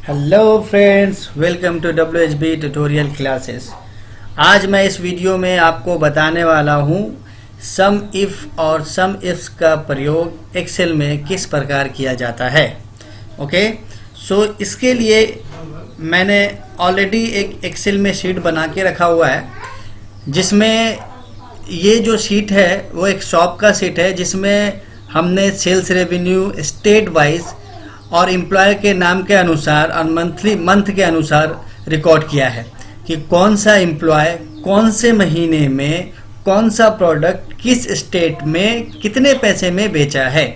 Hello friends, welcome to WHB tutorial classes. आज मैं इस वीडियो में आपको बताने वाला हूँ सम इफ़ और सम इफ्स का प्रयोग एक्सेल में किस प्रकार किया जाता है। ओके, सो इसके लिए मैंने ऑलरेडी एक एक्सेल में शीट बना के रखा हुआ है, जिसमें ये जो शीट है वो एक शॉप का शीट है, जिसमें हमने सेल्स रेवेन्यू स्टेट वाइज और एम्प्लॉयर के नाम के अनुसार और मंथ के अनुसार रिकॉर्ड किया है कि कौन सा एम्प्लॉय कौन से महीने में कौन सा प्रोडक्ट किस स्टेट में कितने पैसे में बेचा है।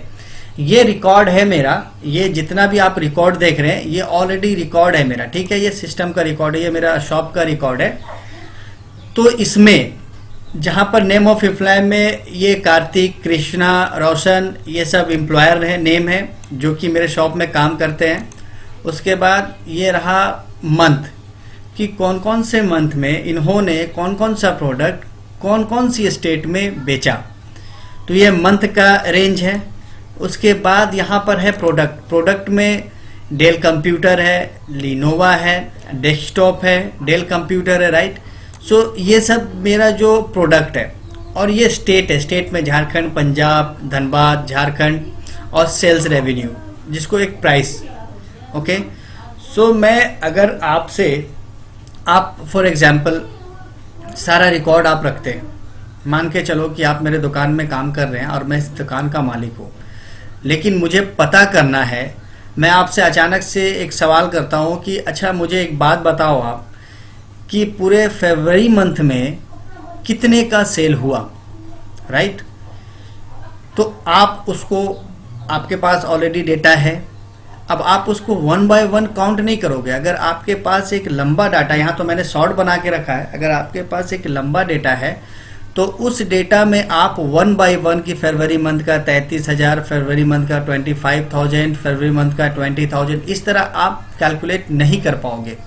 ये रिकॉर्ड है मेरा। ये जितना भी आप रिकॉर्ड देख रहे हैं ये ऑलरेडी रिकॉर्ड है मेरा, ठीक है। ये सिस्टम का रिकॉर्ड है, ये मेरा शॉप का रिकॉर्ड है। तो इसमें जहाँ पर नेम ऑफ एम्प्लॉय में ये कार्तिक, कृष्णा, रोशन, ये सब एम्प्लॉयर है, नेम है जो कि मेरे शॉप में काम करते हैं। उसके बाद ये रहा मंथ कि कौन कौन से मंथ में इन्होंने कौन कौन सा प्रोडक्ट कौन कौन सी स्टेट में बेचा, तो ये मंथ का रेंज है। उसके बाद यहाँ पर है प्रोडक्ट में डेल कंप्यूटर है, लिनोवा है, डेस्कटॉप है, डेल कंप्यूटर है, राइट। सो ये सब मेरा जो प्रोडक्ट है। और ये स्टेट है, स्टेट में झारखंड, पंजाब, धनबाद, झारखंड और सेल्स रेवेन्यू जिसको एक प्राइस। ओके, सो मैं अगर आपसे आप फॉर एग्जांपल सारा रिकॉर्ड आप रखते हैं, मान के चलो कि आप मेरे दुकान में काम कर रहे हैं और मैं इस दुकान का मालिक हूँ, लेकिन मुझे पता करना है, मैं आपसे अचानक से एक सवाल करता हूँ कि अच्छा मुझे एक बात बताओ आप कि पूरे फरवरी मंथ में कितने का सेल हुआ, राइट। तो आप उसको, आपके पास ऑलरेडी डेटा है, अब आप उसको वन बाय वन काउंट नहीं करोगे। अगर आपके पास एक लंबा डाटा, यहाँ तो मैंने शॉर्ट बना के रखा है, अगर आपके पास एक लंबा डेटा है तो उस डेटा में आप वन बाय वन की फरवरी मंथ का 33,000, फरवरी मंथ का 25,000, फरवरी मंथ का 20,000, इस तरह आप कैलकुलेट नहीं कर पाओगे।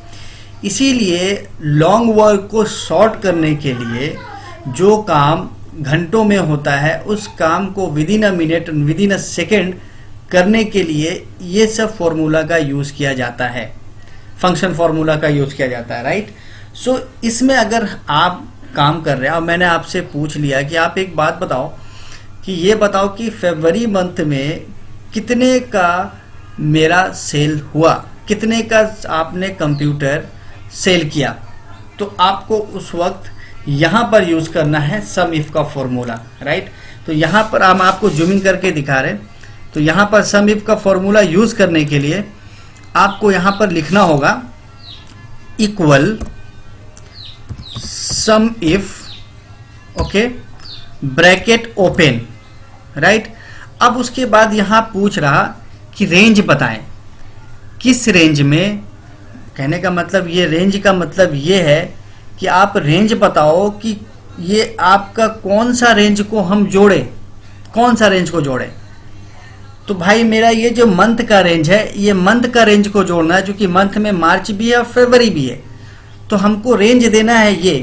इसीलिए लॉन्ग वर्क को शॉर्ट करने के लिए जो काम घंटों में होता है उस काम को with in a minute, with in a second करने के लिए ये सब फॉर्मूला का यूज़ किया जाता है, फंक्शन फॉर्मूला का यूज़ किया जाता है, राइट। सो इसमें अगर आप काम कर रहे हैं और मैंने आपसे पूछ लिया कि आप एक बात बताओ कि ये बताओ कि फरवरी मंथ में कितने का मेरा सेल हुआ, कितने का आपने कंप्यूटर सेल किया, तो आपको उस वक्त यहाँ पर यूज़ करना है सम इफ का फॉर्मूला, राइट। तो यहाँ पर हम आपको जूमिंग करके दिखा रहे हैं। तो यहाँ पर सम इफ का फॉर्मूला यूज़ करने के लिए आपको यहाँ पर लिखना होगा equal some if, okay, bracket open, right. अब उसके बाद यहाँ पूछ रहा कि रेंज बताएं, किस रेंज में। कहने का मतलब, ये रेंज का मतलब ये है कि आप रेंज बताओ कि ये आपका कौन सा रेंज को हम जोड़े, कौन सा रेंज को जोड़े। तो भाई मेरा ये जो मंथ का रेंज है, ये मंथ का रेंज को जोड़ना है, जो कि मंथ में मार्च भी है और फरवरी भी है, तो हमको रेंज देना है ये।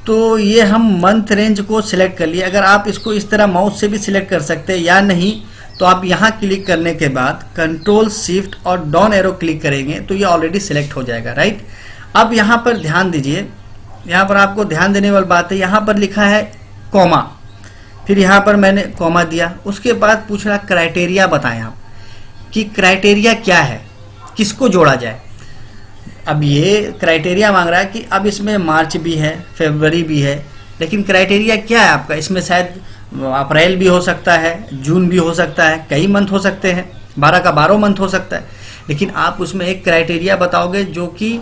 तो ये हम मंथ रेंज को सिलेक्ट कर लिए। अगर आप इसको इस तरह माउस से भी सिलेक्ट कर सकते हैं या नहीं, तो आप यहाँ क्लिक करने के बाद कंट्रोल शिफ्ट और डाउन एरो क्लिक करेंगे तो ये ऑलरेडी सिलेक्ट हो जाएगा, राइट। अब यहाँ पर ध्यान दीजिए, यहाँ पर आपको ध्यान देने वाली बात है, यहाँ पर लिखा है कॉमा, फिर यहाँ पर मैंने कॉमा दिया। उसके बाद पूछ रहा क्राइटेरिया बताएं आप कि क्राइटेरिया क्या है, किसको जोड़ा जाए। अब ये क्राइटेरिया मांग रहा है कि अब इसमें मार्च भी है, फरवरी भी है, लेकिन क्राइटेरिया क्या है आपका। इसमें शायद अप्रैल भी हो सकता है, जून भी हो सकता है, कई मंथ हो सकते हैं, 12 का 12 मंथ हो सकता है, लेकिन आप उसमें एक क्राइटेरिया बताओगे जो कि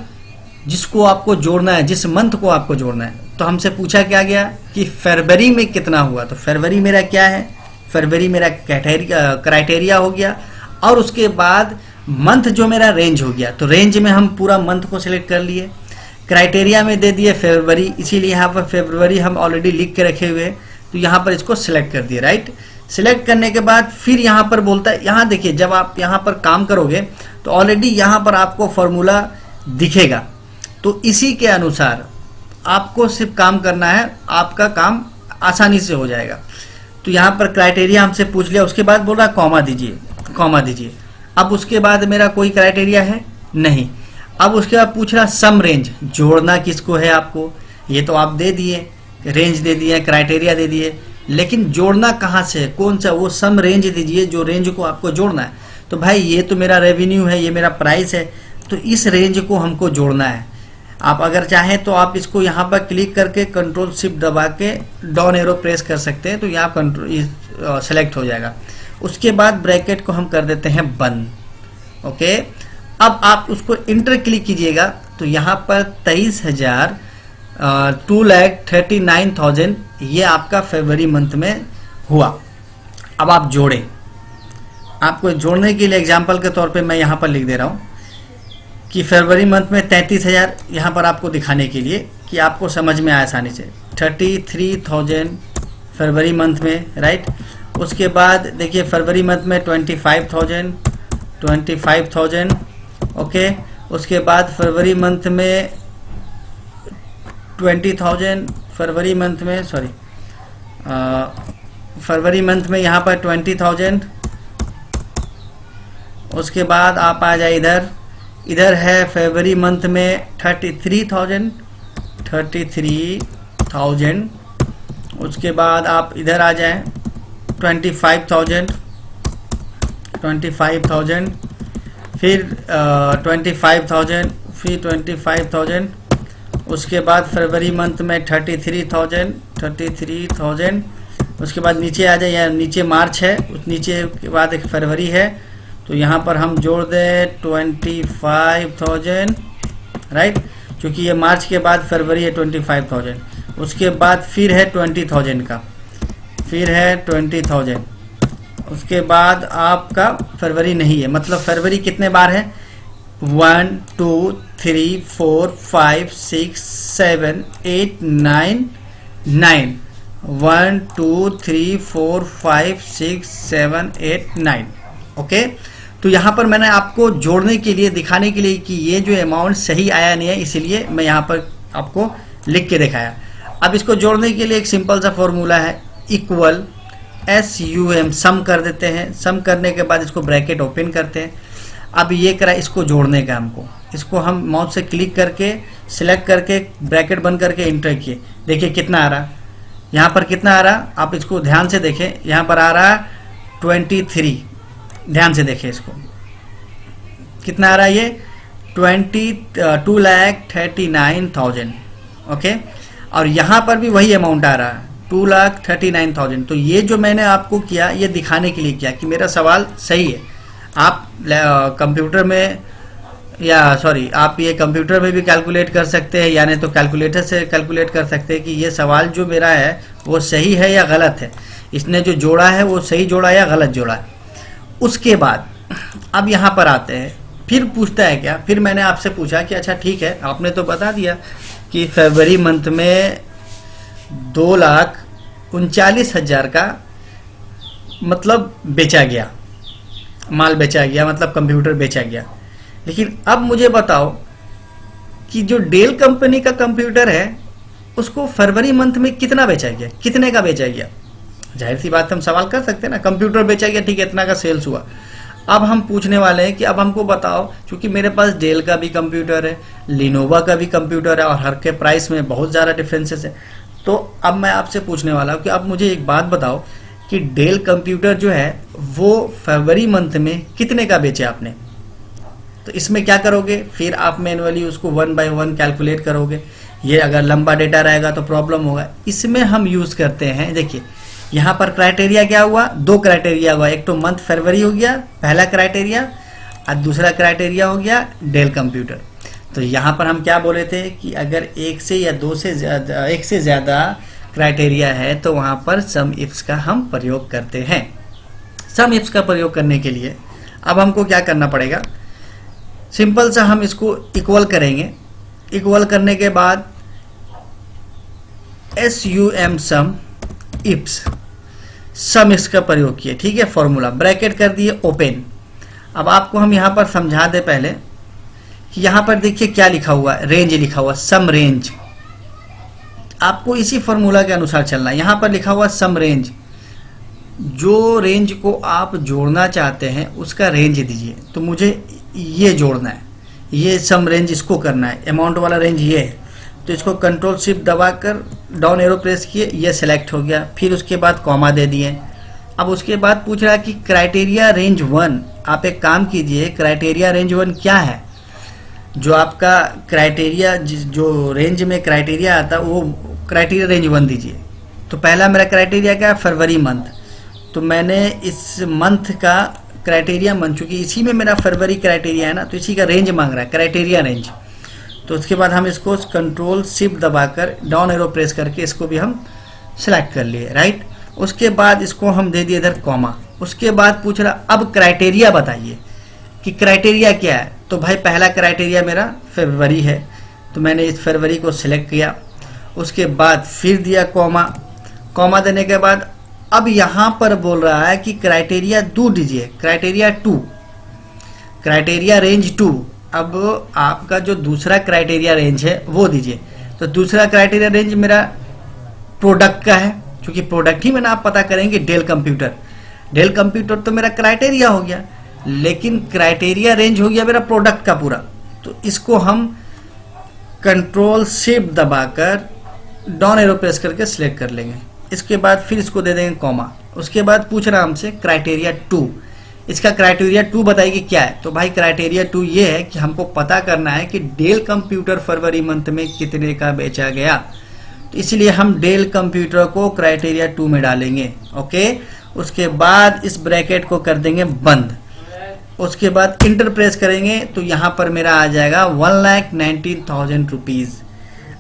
जिसको आपको जोड़ना है, जिस मंथ को आपको जोड़ना है। तो हमसे पूछा क्या गया कि फरवरी में कितना हुआ, तो फरवरी मेरा क्या है, फरवरी मेरा क्राइटेरिया हो गया। और उसके बाद मंथ जो मेरा रेंज हो गया, तो रेंज में हम पूरा मंथ को सिलेक्ट कर लिए, क्राइटेरिया में दे दिए फरवरी, इसीलिए यहाँ पर फरवरी हम ऑलरेडी लिख के रखे हुए, तो यहाँ पर इसको सिलेक्ट कर दिए, राइट। सिलेक्ट करने के बाद फिर यहाँ पर बोलता है, यहाँ देखिए जब आप यहाँ पर काम करोगे तो ऑलरेडी यहाँ पर आपको फॉर्मूला दिखेगा, तो इसी के अनुसार आपको सिर्फ काम करना है, आपका काम आसानी से हो जाएगा। तो यहाँ पर क्राइटेरिया हमसे पूछ लिया, उसके बाद बोल रहा कॉमा दीजिए, कॉमा दीजिए। अब उसके बाद मेरा कोई क्राइटेरिया है नहीं। अब उसके बाद पूछ रहा सम रेंज, जोड़ना किसको है आपको, ये तो आप दे दिए, रेंज दे दिए, क्राइटेरिया दे दिए, लेकिन जोड़ना कहाँ से है, कौन सा, वो सम रेंज दीजिए जो रेंज को आपको जोड़ना है। तो भाई ये तो मेरा रेवेन्यू है, ये मेरा प्राइस है, तो इस रेंज को हमको जोड़ना है। आप अगर चाहें तो आप इसको यहाँ पर क्लिक करके कंट्रोल शिफ्ट दबा के डाउन एरो प्रेस कर सकते हैं, तो यहाँ कंट्रोल सेलेक्ट हो जाएगा। उसके बाद ब्रैकेट को हम कर देते हैं बंद। ओके, अब आप उसको इंटर क्लिक कीजिएगा तो यहाँ पर 23,000 2,39,000 ये आपका फरवरी मंथ में हुआ। अब आप जोड़ें, आपको जोड़ने के लिए एग्जांपल के तौर पे मैं यहाँ पर लिख दे रहा हूँ कि फरवरी मंथ में 33,000, यहाँ पर आपको दिखाने के लिए कि आपको समझ में आए आसानी से, 33,000 फरवरी मंथ में, राइट। उसके बाद देखिए फरवरी मंथ में 25,000 ओके। उसके बाद फरवरी मंथ में 20,000, फरवरी मंथ में फरवरी मंथ में यहाँ पर 20,000। उसके बाद आप आ जाए इधर है फरवरी मंथ में 33,000। उसके बाद आप इधर आ जाएं 25,000, फिर 25,000, फिर 25,000। उसके बाद फरवरी मंथ में 33,000। उसके बाद नीचे आ जाए, नीचे मार्च है, उस नीचे के बाद एक फरवरी है, तो यहाँ पर हम जोड़ दें 25,000, राइट, क्योंकि ये मार्च के बाद फरवरी है 25,000। उसके बाद फिर है 20,000 का, फिर है 20,000। उसके बाद आपका फरवरी नहीं है, मतलब फरवरी कितने बार है, 1 2 3 4 5 6 7 8 9 9 1 2 3 4 5 6 7 8 9 ओके। तो यहाँ पर मैंने आपको जोड़ने के लिए, दिखाने के लिए कि ये जो अमाउंट सही आया नहीं है, इसीलिए मैं यहाँ पर आपको लिख के दिखाया। अब इसको जोड़ने के लिए एक सिंपल सा फॉर्मूला है, इक्वल SUM, सम कर देते हैं। सम करने के बाद इसको ब्रैकेट ओपन करते हैं। अब ये करा, इसको जोड़ने का हमको, इसको हम माउस से क्लिक करके सिलेक्ट करके ब्रैकेट बंद करके इंटर किए, देखिए कितना आ रहा, यहाँ पर कितना आ रहा, आप इसको ध्यान से देखें, यहाँ पर आ रहा 23, ध्यान से देखें इसको, कितना आ रहा है ये 2,39,000 ओके। और यहाँ पर भी वही अमाउंट आ रहा है 2,39,000। तो ये जो मैंने आपको किया, ये दिखाने के लिए किया कि मेरा सवाल सही है। आप कंप्यूटर में आप ये कंप्यूटर में भी कैलकुलेट कर सकते हैं, यानी तो कैलकुलेटर से कैलकुलेट कर सकते हैं कि ये सवाल जो मेरा है वो सही है या गलत है, इसने जो जोड़ा है वो सही जोड़ा या गलत जोड़ा है। उसके बाद अब यहाँ पर आते हैं, फिर पूछता है क्या, फिर मैंने आपसे पूछा कि अच्छा ठीक है, आपने तो बता दिया कि फरवरी मंथ में 2,39,000 का मतलब बेचा गया, माल बेचा गया, मतलब कंप्यूटर बेचा गया। लेकिन अब मुझे बताओ कि जो डेल कंपनी का कंप्यूटर है उसको फरवरी मंथ में कितना बेचा गया, कितने का बेचा गया। जाहिर सी बात हम सवाल कर सकते हैं ना, कंप्यूटर बेचा गया, ठीक है, इतना का सेल्स हुआ। अब हम पूछने वाले हैं कि अब हमको बताओ, क्योंकि मेरे पास डेल का भी कंप्यूटर है, लिनोवा का भी कंप्यूटर है और हर के प्राइस में बहुत ज़्यादा डिफरेंसेस है। तो अब मैं आपसे पूछने वाला हूँ कि अब मुझे एक बात बताओ कि डेल कंप्यूटर जो है वो फरवरी मंथ में कितने का बेचे आपने। तो इसमें क्या करोगे, फिर आप मैनुअली उसको 1 बाय 1 कैलकुलेट करोगे। ये अगर लंबा डेटा रहेगा तो प्रॉब्लम होगा। इसमें हम यूज़ करते हैं, देखिए यहाँ पर क्राइटेरिया क्या हुआ, 2 क्राइटेरिया हुआ, एक तो मंथ फरवरी हो गया पहला क्राइटेरिया, और दूसरा क्राइटेरिया हो गया डेल कंप्यूटर। तो यहाँ पर हम क्या बोले थे कि अगर एक से या एक से ज़्यादा क्राइटेरिया है तो वहाँ पर सम इफ्स का हम प्रयोग करते हैं। सम इफ्स का प्रयोग करने के लिए अब हमको क्या करना पड़ेगा, सिंपल सा हम इसको इक्वल करेंगे। इक्वल करने के बाद SUM सम इफ्स, सम इफ्स का प्रयोग किए, ठीक है, फॉर्मूला ब्रैकेट कर दिए ओपन। अब आपको हम यहाँ पर समझा दे पहले कि यहाँ पर देखिए क्या लिखा हुआ है, रेंज लिखा हुआ, सम रेंज। आपको इसी फॉर्मूला के अनुसार चलना है। यहाँ पर लिखा हुआ सम रेंज, जो रेंज को आप जोड़ना चाहते हैं उसका रेंज दीजिए। तो मुझे ये जोड़ना है, ये सम रेंज इसको करना है, अमाउंट वाला रेंज ये है। तो इसको कंट्रोल शिफ्ट दबाकर डाउन एरो प्रेस किए, ये सिलेक्ट हो गया। फिर उसके बाद कॉमा दे दिए। अब उसके बाद पूछ रहा है कि क्राइटेरिया रेंज 1, आप एक काम कीजिए, क्राइटेरिया रेंज 1 क्या है? जो आपका क्राइटेरिया, जो रेंज में क्राइटेरिया आता है वो क्राइटेरिया रेंज 1 दीजिए। तो पहला मेरा क्राइटेरिया क्या है? फरवरी मंथ। तो मैंने इस मंथ का क्राइटेरिया मंथ, चूँकि इसी में मेरा फरवरी क्राइटेरिया है ना, तो इसी का रेंज मांग रहा है, क्राइटेरिया रेंज। तो उसके बाद हम इसको कंट्रोल शिफ्ट दबाकर डाउन एरो प्रेस करके इसको भी हम सेलेक्ट कर लिए, राइट। उसके बाद इसको हम दे दिए इधर कॉमा। उसके बाद पूछ रहा अब क्राइटेरिया बताइए कि क्राइटेरिया क्या है। तो भाई पहला क्राइटेरिया मेरा फरवरी है, तो मैंने इस फरवरी को सिलेक्ट किया। उसके बाद फिर दिया कॉमा। कॉमा देने के बाद अब यहाँ पर बोल रहा है कि क्राइटेरिया 2 दीजिए, क्राइटेरिया 2, क्राइटेरिया रेंज 2। अब आपका जो दूसरा क्राइटेरिया रेंज है वो दीजिए। तो दूसरा क्राइटेरिया रेंज मेरा प्रोडक्ट का है, क्योंकि प्रोडक्ट ही में ना आप पता करेंगे डेल कंप्यूटर। डेल कंप्यूटर तो मेरा क्राइटेरिया हो गया, लेकिन क्राइटेरिया रेंज हो गया मेरा प्रोडक्ट का पूरा। तो इसको हम कंट्रोल शिफ्ट दबाकर डाउन एरो प्रेस करके सिलेक्ट कर लेंगे। इसके बाद फिर इसको दे देंगे कॉमा। उसके बाद पूछ रहा हमसे क्राइटेरिया 2, इसका क्राइटेरिया 2 बताइए क्या है। तो भाई क्राइटेरिया 2 ये है कि हमको पता करना है कि डेल कंप्यूटर फरवरी मंथ में कितने का बेचा गया। तो इसलिए हम डेल कंप्यूटर को क्राइटेरिया 2 में डालेंगे, ओके। उसके बाद इस ब्रैकेट को कर देंगे बंद। उसके बाद इंटर प्रेस करेंगे तो यहाँ पर मेरा आ जाएगा 1,19,000 रुपीज़।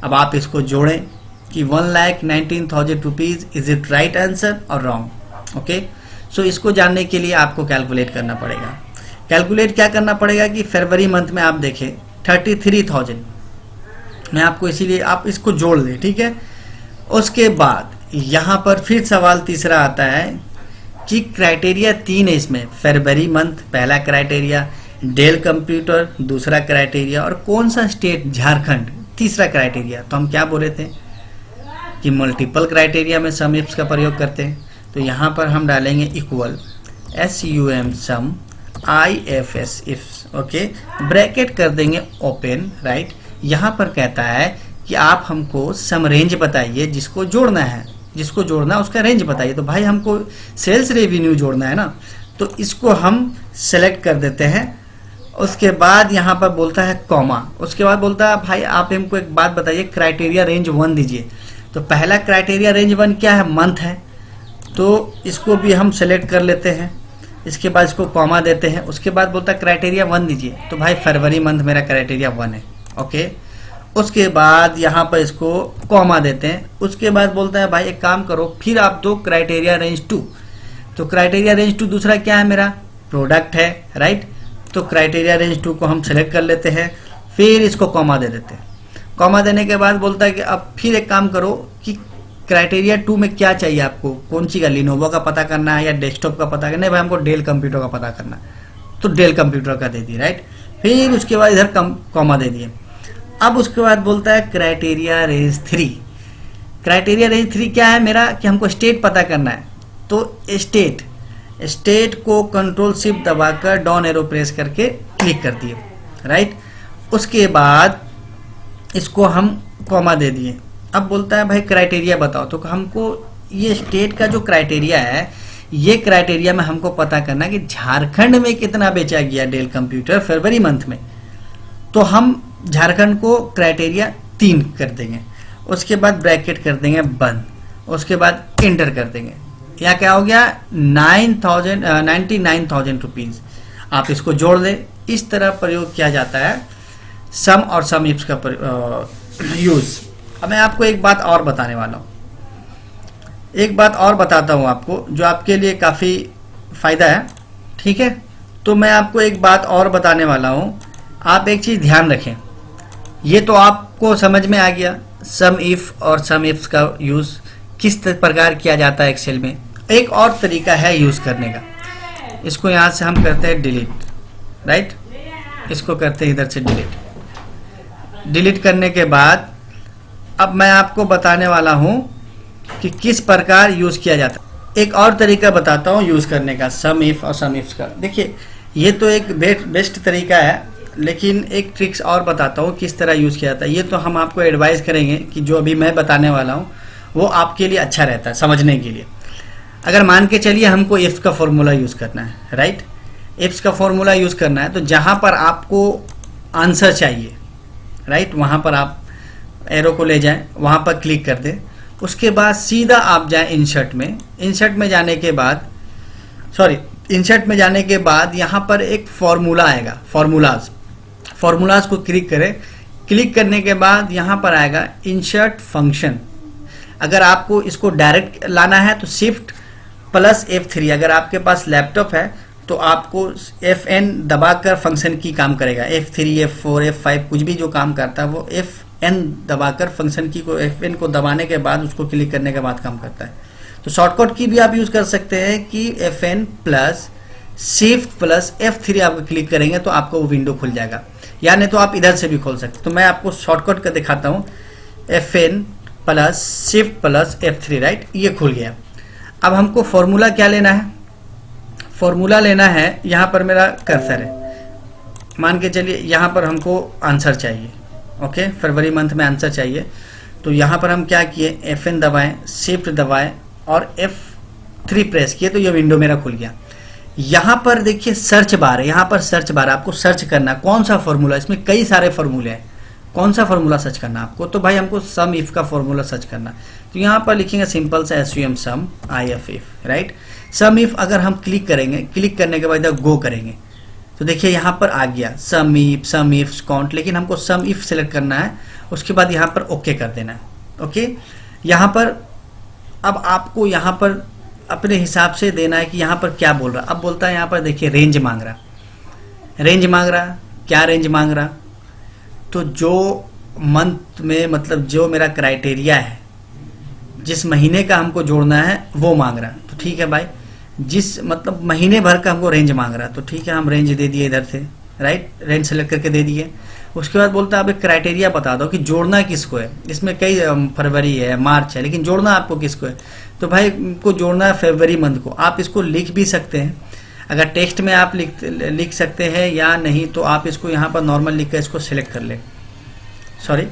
अब आप इसको जोड़ें कि 1,19,000 rupees, is it right answer और रॉन्ग, ओके। सो इसको जानने के लिए आपको कैलकुलेट करना पड़ेगा। कैलकुलेट क्या करना पड़ेगा कि फरवरी मंथ में आप देखें 33,000, मैं आपको इसीलिए आप इसको जोड़ दें, ठीक है। उसके बाद यहाँ पर फिर सवाल तीसरा आता है कि क्राइटेरिया 3 है इसमें, फरवरी मंथ पहला क्राइटेरिया, डेल कंप्यूटर दूसरा क्राइटेरिया, और कौन सा स्टेट? झारखंड तीसरा क्राइटेरिया। तो हम क्या बोले थे कि मल्टीपल क्राइटेरिया में सम इफ्स का प्रयोग करते हैं। तो यहाँ पर हम डालेंगे equal SUM sum IFS ifs, okay. Bracket कर देंगे ओपन, राइट। यहाँ पर कहता है कि आप हमको सम रेंज बताइए जिसको जोड़ना है, जिसको जोड़ना है उसका रेंज बताइए। तो भाई हमको सेल्स रेवेन्यू जोड़ना है ना, तो इसको हम सेलेक्ट कर देते हैं। उसके बाद यहाँ पर बोलता है कॉमा। उसके बाद बोलता है भाई आप हमको एक बात बताइए, क्राइटेरिया रेंज 1 दीजिए। तो पहला क्राइटेरिया रेंज 1 क्या है? मंथ है, तो इसको भी हम सेलेक्ट कर लेते हैं। इसके बाद इसको कॉमा देते हैं। उसके बाद बोलता है क्राइटेरिया 1 दीजिए। तो भाई फरवरी मंथ मेरा क्राइटेरिया 1 है, ओके। उसके बाद यहाँ पर इसको कॉमा देते हैं। उसके बाद बोलता है भाई एक काम करो, फिर आप दो क्राइटेरिया रेंज 2। तो क्राइटेरिया रेंज 2 दूसरा क्या है? मेरा प्रोडक्ट है, राइट। तो क्राइटेरिया रेंज 2 को हम सेलेक्ट कर लेते हैं, फिर इसको कॉमा दे देते हैं। कॉमा देने के बाद बोलता है कि अब फिर एक काम करो कि क्राइटेरिया 2 में क्या चाहिए आपको, कौन सी का, लिनोवो का पता करना है या डेस्कटॉप का पता करना है? भाई हमको डेल कंप्यूटर का पता करना है, तो डेल कंप्यूटर का दे दिए, राइट। फिर उसके बाद इधर कॉमा दे दिए। अब उसके बाद बोलता है क्राइटेरिया रेंज 3। क्राइटेरिया रेंज 3 क्या है मेरा? कि हमको स्टेट पता करना है। तो स्टेट को कंट्रोल शिफ्ट दबाकर डाउन एरो प्रेस करके क्लिक कर दिए, राइट। उसके बाद इसको हम कॉमा दे दिए। अब बोलता है भाई क्राइटेरिया बताओ। तो हमको ये स्टेट का जो क्राइटेरिया है, ये क्राइटेरिया में हमको पता करना है कि झारखंड में कितना बेचा गया डेल कंप्यूटर फरवरी मंथ में। तो हम झारखंड को क्राइटेरिया 3 कर देंगे। उसके बाद ब्रैकेट कर देंगे बंद। उसके बाद इंटर कर देंगे। यहाँ क्या हो गया? 99,000 रुपीज़। आप इसको जोड़ दें। इस तरह प्रयोग किया जाता है सम और सम इफ्स का यूज़। अब मैं आपको एक बात और बताने वाला हूँ, एक बात और बताता हूँ आपको जो आपके लिए काफ़ी फ़ायदा है, ठीक है। तो मैं आपको एक बात और बताने वाला हूँ। आप एक चीज़ ध्यान रखें, ये तो आपको समझ में आ गया सम इफ और सम इफ्स का यूज़ किस प्रकार किया जाता है एक्सेल में। एक और तरीका है यूज़ करने का। इसको यहाँ से हम करते हैं डिलीट, राइट। इसको करते हैं इधर से डिलीट। डिलीट करने के बाद अब मैं आपको बताने वाला हूँ कि किस प्रकार यूज़ किया जाता है। एक और तरीका बताता हूँ यूज़ करने का सम इफ और सम इफ्स का। देखिए ये तो एक बेस्ट तरीका है लेकिन एक ट्रिक्स और बताता हूँ किस तरह यूज़ किया जाता है। ये तो हम आपको एडवाइस करेंगे कि जो अभी मैं बताने वाला हूँ वो आपके लिए अच्छा रहता है समझने के लिए। अगर मान के चलिए हमको इफ्स का फॉर्मूला यूज़ करना है, राइट, इफ्स का फॉर्मूला यूज़ करना है, तो जहाँ पर आपको आंसर चाहिए, राइट, वहाँ पर आप एरो को ले जाएं, वहाँ पर क्लिक कर दें, उसके बाद सीधा आप जाएं इंसर्ट में। इंसर्ट में जाने के बाद इंसर्ट में जाने के बाद यहाँ पर एक फार्मूला आएगा, फार्मूलाज को क्लिक करें। क्लिक करने के बाद यहाँ पर आएगा इंसर्ट फंक्शन। अगर आपको इसको डायरेक्ट लाना है तो शिफ्ट प्लस F3, अगर आपके पास लैपटॉप है तो आपको FN दबाकर फंक्शन की काम करेगा। F3, F4, F5 कुछ भी जो काम करता है वो FN दबाकर फंक्शन की को FN को दबाने के बाद उसको क्लिक करने के बाद काम करता है। तो शॉर्टकट की भी आप यूज़ कर सकते हैं कि FN plus shift plus F3 आप क्लिक करेंगे तो आपको वो विंडो खुल जाएगा, या नहीं तो आप इधर से भी खोल सकते। तो मैं आपको शॉर्टकट का दिखाता हूँ, FN plus shift plus F3, right, ये खुल गया। अब हमको फॉर्मूला क्या लेना है, फॉर्मूला लेना है, यहाँ पर मेरा कर्सर है, मान के चलिए यहाँ पर हमको आंसर चाहिए, ओके, फरवरी मंथ में आंसर चाहिए। तो यहाँ पर हम क्या किए, FN दबाएं, शिफ्ट दबाएं और F3 प्रेस किए तो ये विंडो मेरा खुल गया। यहाँ पर देखिए सर्च बार है, यहाँ पर सर्च बार, आपको सर्च करना कौन सा फॉर्मूला, इसमें कई सारे फॉर्मूले हैं, कौन सा फॉर्मूला सर्च करना आपको। तो भाई हमको सम इफ का फॉर्मूला सर्च करना, तो यहाँ पर लिखेंगे सिंपल सा SUM sum IF if, right. Sum if अगर हम क्लिक करेंगे, क्लिक करने के बाद इधर गो करेंगे तो देखिए यहाँ पर आ गया सम इफ काउंट, लेकिन हमको सम इफ सेलेक्ट करना है, उसके बाद यहाँ पर ओके कर देना है, ओके। यहाँ पर अब आपको यहाँ पर अपने हिसाब से देना है कि यहाँ पर क्या बोल रहा। अब बोलता है यहाँ पर देखिए रेंज मांग रहा, क्या रेंज मांग रहा, तो जो मंथ में मतलब जो मेरा क्राइटेरिया है, जिस महीने का हमको जोड़ना है वो मांग रहा। तो ठीक है भाई, जिस मतलब महीने भर का हमको रेंज मांग रहा, तो ठीक है हम रेंज दे दिए इधर से, राइट, रेंज सेलेक्ट करके दे दिए। उसके बाद बोलता है आप एक क्राइटेरिया बता दो कि जोड़ना किसको है। इसमें कई फरवरी है, मार्च है, लेकिन जोड़ना आपको किसको है। तो भाई को जोड़ना है फरवरी मंथ को। आप इसको लिख भी सकते हैं, अगर टेक्स्ट में आप लिख सकते हैं, या नहीं तो आप इसको यहाँ पर नॉर्मल लिख कर इसको सिलेक्ट कर ले। सॉरी,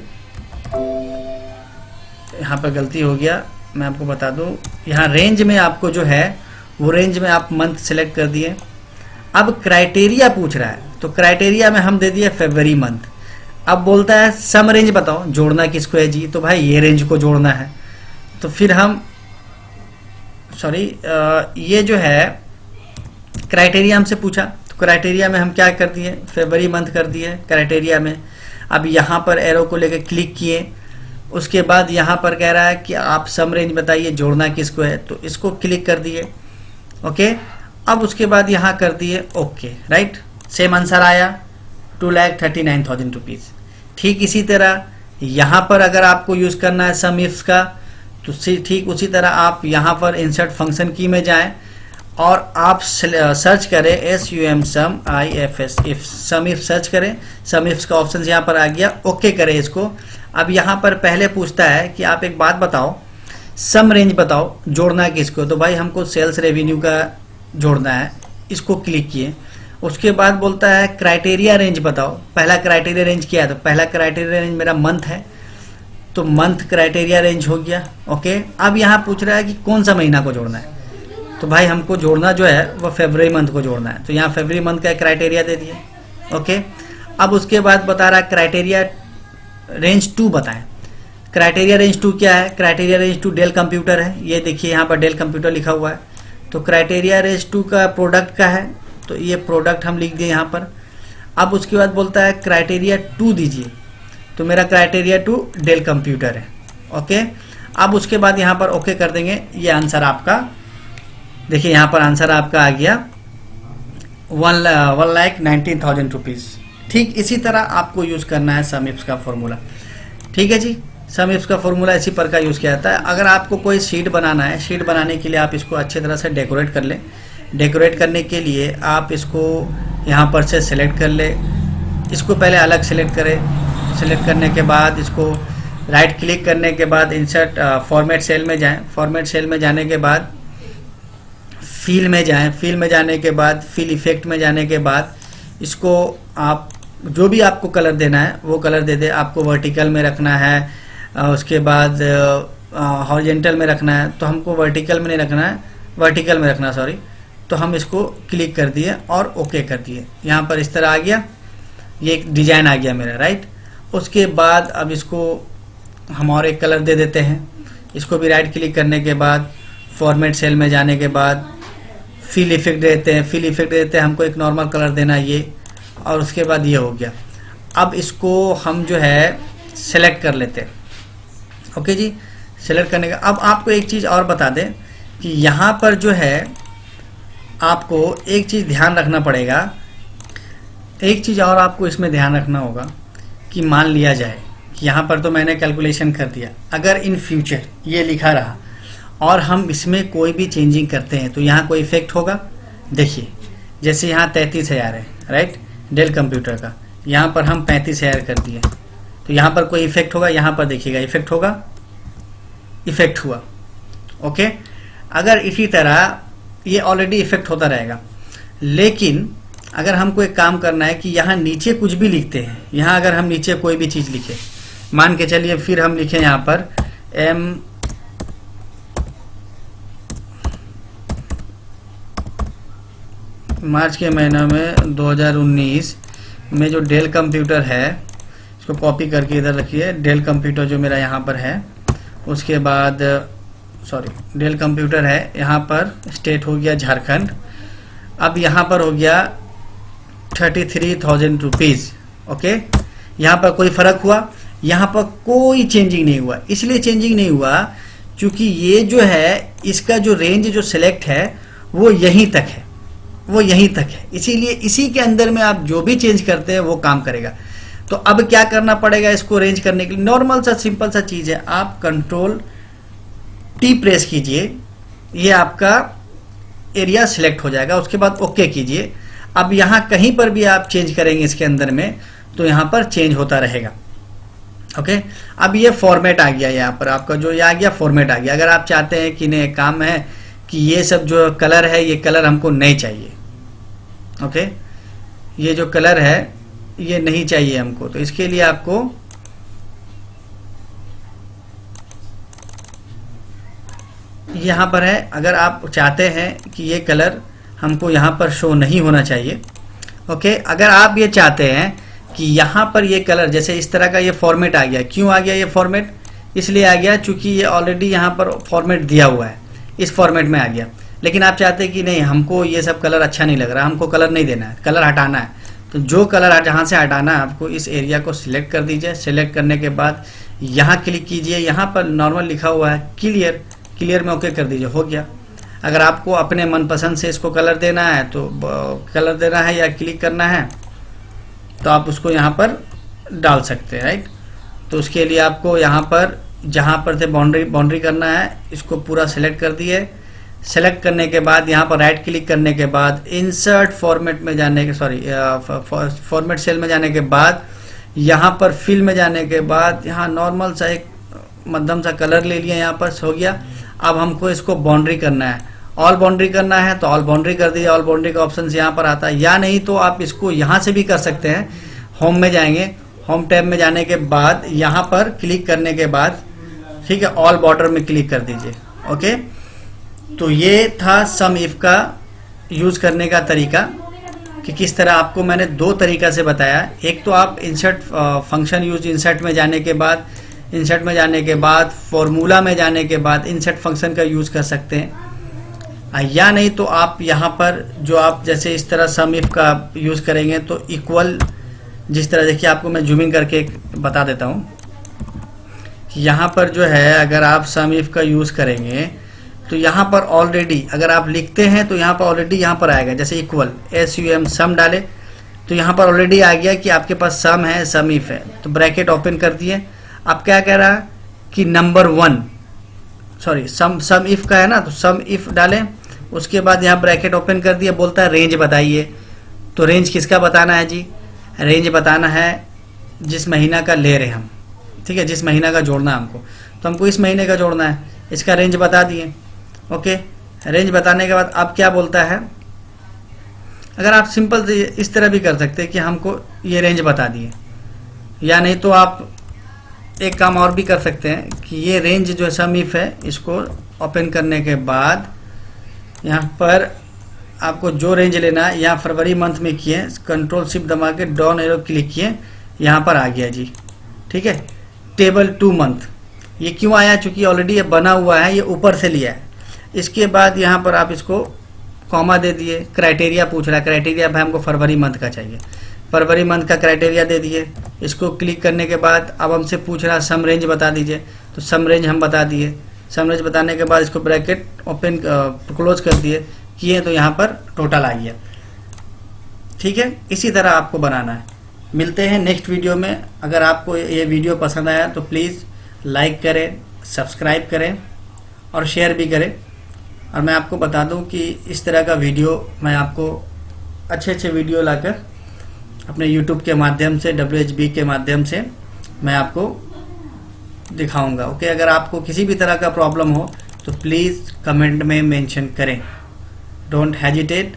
यहाँ पर गलती हो गया, मैं आपको बता दूँ, यहाँ रेंज में आपको जो है वो रेंज में आप मंथ सेलेक्ट कर दिए। अब क्राइटेरिया पूछ रहा है, तो क्राइटेरिया में हम दे दिए फरवरी मंथ। अब बोलता है सम रेंज बताओ, जोड़ना किसको है जी, तो भाई ये रेंज को जोड़ना है। तो फिर हम ये जो है क्राइटेरिया हमसे पूछा, तो क्राइटेरिया में हम क्या कर दिए, फरवरी मंथ कर दिए क्राइटेरिया में। अब यहाँ पर एरो को लेकर क्लिक किए, उसके बाद यहाँ पर कह रहा है कि आप सम रेंज बताइए, जोड़ना किसको है, तो इसको क्लिक कर दिए, ओके। अब उसके बाद यहाँ कर दिए ओके, राइट, सेम आंसर आया 2,39,000 रुपीज़। ठीक इसी तरह यहाँ पर अगर आपको यूज़ करना है सम इफ्स का, तो ठीक उसी तरह आप यहाँ पर इंसर्ट फंक्शन की में जाएं और आप सर्च करें SUM sum IFS if, sum if search करें, सम इफ्स का ऑप्शन यहाँ पर आ गया, ओके करें इसको। अब यहाँ पर पहले पूछता है कि आप एक बात बताओ, सम रेंज बताओ, जोड़ना किसको, तो भाई हमको सेल्स रेवेन्यू का जोड़ना है, इसको क्लिक किए। उसके बाद बोलता है क्राइटेरिया रेंज बताओ, पहला क्राइटेरिया रेंज क्या है, तो पहला क्राइटेरिया रेंज मेरा मंथ है, तो मंथ क्राइटेरिया रेंज हो गया, ओके। अब यहाँ पूछ रहा है कि कौन सा महीना को जोड़ना है, तो भाई हमको जोड़ना जो है वो फरवरी मंथ को जोड़ना है, तो यहाँ फरवरी मंथ का क्राइटेरिया दे दिए, ओके। अब उसके बाद बता रहा है क्राइटेरिया रेंज 2 बताएं। क्राइटेरिया रेंज 2 क्या है, क्राइटेरिया रेंज 2 डेल कंप्यूटर है, ये देखिए यहाँ पर डेल कंप्यूटर लिखा हुआ है। तो क्राइटेरिया रेंज 2 का प्रोडक्ट का है, तो ये प्रोडक्ट हम लिख दिए यहाँ पर। अब उसके बाद बोलता है क्राइटेरिया 2 दीजिए, तो मेरा क्राइटेरिया 2 डेल कंप्यूटर है, ओके। अब उसके बाद यहाँ पर ओके कर देंगे, ये आंसर आपका देखिए यहाँ पर आंसर आपका आ गया 1,19,000 रुपीज़। ठीक इसी तरह आपको यूज़ करना है सम इफ्स का फॉर्मूला, ठीक है जी। सम इफ्स का फॉर्मूला इसी पर का यूज़ किया जाता है। अगर आपको कोई शीट बनाना है, शीट बनाने के लिए आप इसको अच्छी तरह से डेकोरेट कर लें। डेकोरेट करने के लिए आप इसको यहाँ पर से सिलेक्ट कर ले, इसको पहले अलग सिलेक्ट करें। सिलेक्ट करने के बाद इसको राइट क्लिक करने के बाद इंसर्ट फॉर्मेट सेल में जाएं। फॉर्मेट सेल में जाने के बाद फिल में जाएं। फिल में जाने के बाद फिल इफेक्ट में जाने के बाद इसको आप जो भी आपको कलर देना है वो कलर दे दे। आपको वर्टिकल में रखना है, उसके बाद हॉरिजेंटल में रखना है, तो हमको वर्टिकल में नहीं रखना है, वर्टिकल में रखना सॉरी। तो हम इसको क्लिक कर दिए और ओके कर दिए। यहाँ पर इस तरह आ गया, ये एक डिजाइन आ गया मेरा, राइट। उसके बाद अब इसको हम और एक कलर दे देते हैं। इसको भी राइट क्लिक करने के बाद फॉर्मेट सेल में जाने के बाद फिल इफेक्ट देते हैं। फिल इफेक्ट देते हैं, हमको एक नॉर्मल कलर देना है ये, और उसके बाद ये हो गया। अब इसको हम जो है सेलेक्ट कर लेते हैं। ओके जी, सेलेक्ट करने का अब आपको एक चीज़ और बता दें कि यहाँ पर जो है आपको एक चीज़ ध्यान रखना पड़ेगा। एक चीज़ और आपको इसमें ध्यान रखना होगा कि मान लिया जाए कि यहाँ पर तो मैंने कैलकुलेशन कर दिया, अगर इन फ्यूचर ये लिखा रहा और हम इसमें कोई भी चेंजिंग करते हैं तो यहाँ कोई इफेक्ट होगा। देखिए जैसे यहाँ 33,000 है, राइट, डेल कंप्यूटर का, यहाँ पर हम 35,000 कर दिए तो यहाँ पर कोई इफेक्ट होगा। यहाँ पर देखिएगा इफेक्ट होगा, इफेक्ट हुआ। ओके, अगर इसी तरह ये ऑलरेडी इफेक्ट होता रहेगा। लेकिन अगर हमको एक काम करना है कि यहाँ नीचे कुछ भी लिखते हैं, यहाँ अगर हम नीचे कोई भी चीज़ लिखे, मान के चलिए फिर हम लिखें यहाँ पर मार्च के महीना में 2019 में जो डेल कंप्यूटर है, इसको कॉपी करके इधर रखिए। डेल कंप्यूटर जो मेरा यहाँ पर है, उसके बाद सॉरी डेल कंप्यूटर है, यहाँ पर स्टेट हो गया झारखंड। अब यहाँ पर हो गया 33,000 रुपीज़। ओके, यहाँ पर कोई फ़र्क हुआ? यहाँ पर कोई चेंजिंग नहीं हुआ। इसलिए चेंजिंग नहीं हुआ क्योंकि ये जो है इसका जो रेंज जो सिलेक्ट है वो यहीं तक है, वो यहीं तक है। इसीलिए इसी के अंदर में आप जो भी चेंज करते हैं वो काम करेगा। तो अब क्या करना पड़ेगा इसको रेंज करने के लिए? नॉर्मल सा सिंपल सा चीज़ है, आप कंट्रोल टी प्रेस कीजिए, ये आपका एरिया सिलेक्ट हो जाएगा। उसके बाद ओके कीजिए। अब यहाँ कहीं पर भी आप चेंज करेंगे इसके अंदर में तो यहाँ पर चेंज होता रहेगा। ओके, अब ये फॉर्मेट आ गया, यहाँ पर आपका जो ये आ गया फॉर्मेट आ गया। अगर आप चाहते हैं कि नहीं काम है कि ये सब जो कलर है ये कलर हमको नहीं चाहिए, ओके, ये जो कलर है ये नहीं चाहिए हमको, तो इसके लिए आपको यहाँ पर है, अगर आप चाहते हैं कि ये कलर हमको यहाँ पर शो नहीं होना चाहिए। ओके, अगर आप ये चाहते हैं कि यहाँ पर ये कलर जैसे इस तरह का ये फॉर्मेट आ गया। क्यों आ गया ये फॉर्मेट? इसलिए आ गया क्योंकि ये ऑलरेडी यहाँ पर फॉर्मेट दिया हुआ है, इस फॉर्मेट में आ गया। लेकिन आप चाहते हैं कि नहीं हमको ये सब कलर अच्छा नहीं लग रहा, हमको कलर नहीं देना है, कलर हटाना है, तो जो कलर जहाँ से हटाना है आपको इस एरिया को सिलेक्ट कर दीजिए। सिलेक्ट करने के बाद यहाँ क्लिक कीजिए, यहाँ पर नॉर्मल लिखा हुआ है क्लियर, क्लियर में ओके कर दीजिए, हो गया। अगर आपको अपने मनपसंद से इसको कलर देना है तो कलर देना है या क्लिक करना है तो आप उसको यहाँ पर डाल सकते हैं, राइट। तो उसके लिए आपको यहाँ पर जहाँ पर से बाउंड्री करना है इसको पूरा सेलेक्ट कर दिए। सेलेक्ट करने के बाद यहाँ पर राइट क्लिक करने के बाद इंसर्ट फॉर्मेट में जाने के फॉर्मेट सेल में जाने के बाद यहाँ पर फिल में जाने के बाद यहाँ नॉर्मल सा एक मध्यम सा कलर ले लिया, यहाँ पर हो गया। अब हमको इसको बाउंड्री करना है, ऑल बाउंड्री करना है तो ऑल बाउंड्री कर दिया। ऑल बाउंड्री का ऑप्शन यहाँ पर आता है, या नहीं तो आप इसको यहाँ से भी कर सकते हैं। होम में जाएंगे, होम टैब में जाने के बाद यहाँ पर क्लिक करने के बाद ठीक है ऑल बॉर्डर में क्लिक कर दीजिए। ओके, तो ये था सम इफ का यूज़ करने का तरीका कि किस तरह आपको मैंने दो तरीका से बताया। एक तो आप इंसर्ट फंक्शन यूज इंसर्ट में जाने के बाद फॉर्मूला में जाने के बाद इंसर्ट फंक्शन का यूज़ कर सकते हैं, या नहीं तो आप यहाँ पर जो आप जैसे इस तरह सम इफ का यूज़ करेंगे तो इक्वल, जिस तरह देखिए आपको मैं जूमिंग करके बता देता हूँ कि यहाँ पर जो है अगर आप सम इफ का यूज़ करेंगे तो यहाँ पर ऑलरेडी अगर आप लिखते हैं तो यहाँ पर ऑलरेडी यहाँ पर आएगा, जैसे इक्वल SUM सम डाले तो यहाँ पर ऑलरेडी आ गया कि आपके पास सम है, सम इफ है। तो ब्रैकेट ओपन कर दिए। अब क्या कह रहा है कि नंबर 1 सॉरी सम इफ का है ना, तो सम इफ डालें। उसके बाद यहाँ ब्रैकेट ओपन कर दिया, बोलता है रेंज बताइए। तो रेंज किसका बताना है जी? रेंज बताना है जिस महीना का ले रहे हम, ठीक है, जिस महीना का जोड़ना है हमको, तो हमको इस महीने का जोड़ना है। इसका रेंज बता दिए। ओके, रेंज बताने के बाद अब क्या बोलता है, अगर आप सिंपल इस तरह भी कर सकते हैं कि हमको ये रेंज बता दिए, या नहीं तो आप एक काम और भी कर सकते हैं कि ये रेंज जो सम इफ है इसको ओपन करने के बाद यहाँ पर आपको जो रेंज लेना है, यहाँ फरवरी मंथ में किए, कंट्रोल शिफ्ट दबा के डाउन एरो क्लिक किए, यहाँ पर आ गया जी। ठीक है, टेबल 2 मंथ ये क्यों आया, चूंकि ऑलरेडी ये बना हुआ है, ये ऊपर से लिया है। इसके बाद यहाँ पर आप इसको कॉमा दे दिए, क्राइटेरिया पूछ रहा है, क्राइटेरिया भाई हमको फरवरी मंथ का चाहिए, फरवरी मंथ का क्राइटेरिया दे दिए। इसको क्लिक करने के बाद अब हमसे पूछ रहा है सम रेंज बता दीजिए, तो सम रेंज हम बता दिए। सम रेंज बताने के बाद इसको ब्रैकेट ओपन क्लोज कर दिए किए, तो यहाँ पर टोटल आ गया। ठीक है, इसी तरह आपको बनाना है। मिलते हैं नेक्स्ट वीडियो में। अगर आपको ये वीडियो पसंद आया तो प्लीज़ लाइक करें, सब्सक्राइब करें और शेयर भी करें। और मैं आपको बता दूं कि इस तरह का वीडियो मैं आपको अच्छे वीडियो लाकर अपने YouTube के माध्यम से, WHB के माध्यम से मैं आपको दिखाऊंगा। ओके, अगर आपको किसी भी तरह का प्रॉब्लम हो तो प्लीज़ कमेंट में मेंशन करें। Don't hesitate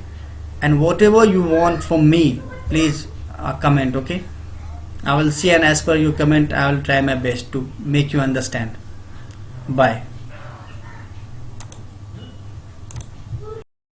and whatever you want from me, please comment. Okay, I will see, and as per your comment I will try my best to make you understand. Bye.